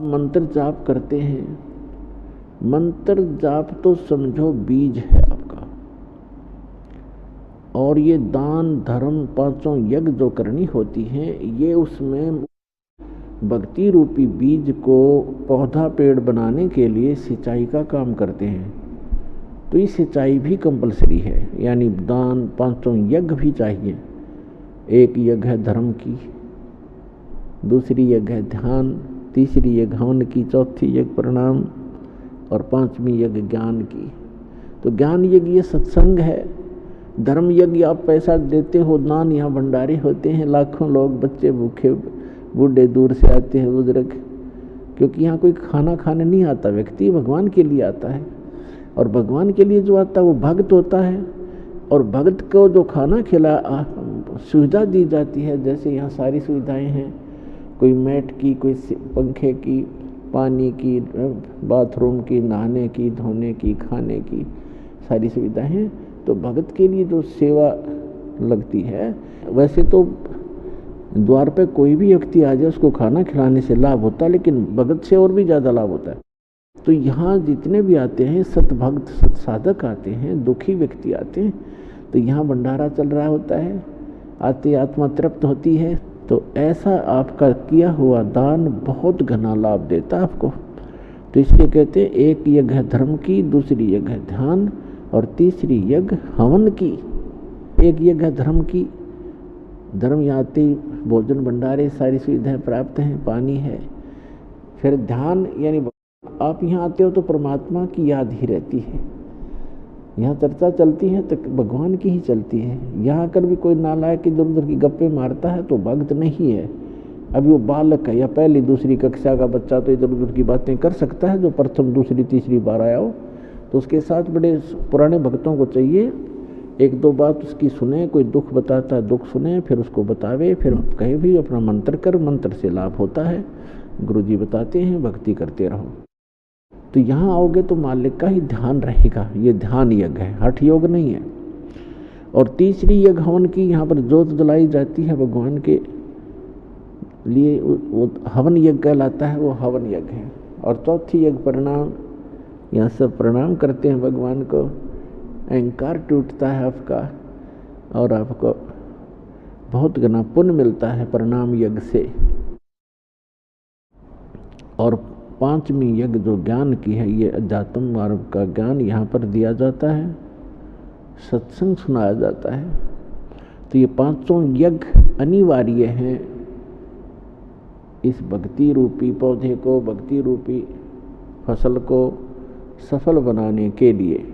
मंत्र जाप करते हैं, मंत्र जाप तो समझो बीज है आपका, और ये दान धर्म पांचों यज्ञ जो करनी होती हैं, ये उसमें भक्ति रूपी बीज को पौधा पेड़ बनाने के लिए सिंचाई का काम करते हैं। तो ये सिंचाई भी कंपलसरी है, यानी दान पांचों यज्ञ भी चाहिए। एक यज्ञ है धर्म की, दूसरी यज्ञ है ध्यान, तीसरी यज्ञ हवन की, चौथी यज्ञ प्रणाम, और पांचवी यज्ञ ज्ञान की। तो ज्ञान यज्ञ ये सत्संग है। धर्म यज्ञ आप पैसा देते हो, दान यहाँ भंडारे होते हैं, लाखों लोग बच्चे भूखे बूढ़े दूर से आते हैं, बुजुर्ग, क्योंकि यहाँ कोई खाना खाने नहीं आता, व्यक्ति भगवान के लिए आता है, और भगवान के लिए जो आता है वो भक्त होता है, और भक्त को जो खाना खिला सुविधा दी जाती है, जैसे यहाँ सारी सुविधाएं हैं, कोई मैट की, कोई पंखे की, पानी की, बाथरूम की, नहाने की, धोने की, खाने की सारी सुविधाएं हैं। तो भगत के लिए जो सेवा लगती है, वैसे तो द्वार पे कोई भी व्यक्ति आ जाए उसको खाना खिलाने से लाभ होता है, लेकिन भगत से और भी ज़्यादा लाभ होता है। तो यहाँ जितने भी आते हैं सतभक्त सत साधक आते हैं, दुखी व्यक्ति आते हैं, तो यहाँ भंडारा चल रहा होता है, आते आत्मा तृप्त होती है। तो ऐसा आपका किया हुआ दान बहुत घना लाभ देता है आपको। तो इसलिए कहते हैं एक यज्ञ है धर्म की, दूसरी यज्ञ है ध्यान, और तीसरी यज्ञ हवन की। एक यज्ञ है धर्म की, धर्म याति भोजन भंडारे सारी सुविधाएं प्राप्त हैं, पानी है। फिर ध्यान, यानी आप यहाँ आते हो तो परमात्मा की याद ही रहती है, यहाँ चर्चा चलती है तो भगवान की ही चलती है। यहाँ कर भी कोई नालायक इधर उधर की गप्पे मारता है तो भक्त नहीं है। अभी वो बालक है या पहली दूसरी कक्षा का बच्चा तो इधर उधर की बातें कर सकता है, जो प्रथम दूसरी तीसरी बार आया हो। तो उसके साथ बड़े पुराने भक्तों को चाहिए, एक दो बात उसकी सुने, कोई दुख बताता है दुख सुने, फिर उसको बतावे, फिर कहे भी अपना मंत्र कर, मंत्र से लाभ होता है, गुरुजी बताते हैं, भक्ति करते रहो। तो यहाँ आओगे तो मालिक का ही ध्यान रहेगा। ये ध्यान यज्ञ है, हठ योग नहीं है। और तीसरी यज्ञ हवन की, यहाँ पर जोत जलाई जाती है भगवान के लिए, वो हवन यज्ञ कहलाता है, वो हवन यज्ञ है। और चौथी यज्ञ प्रणाम, यहाँ सब प्रणाम करते हैं भगवान को, अहंकार टूटता है आपका, और आपको बहुत घना पुण्य मिलता है प्रणाम यज्ञ से। और पांचवी यज्ञ जो ज्ञान की है, ये अध्यात्म मार्ग का ज्ञान यहाँ पर दिया जाता है, सत्संग सुनाया जाता है। तो ये पांचों यज्ञ अनिवार्य हैं इस भक्ति रूपी पौधे को, भक्ति रूपी फसल को सफल बनाने के लिए।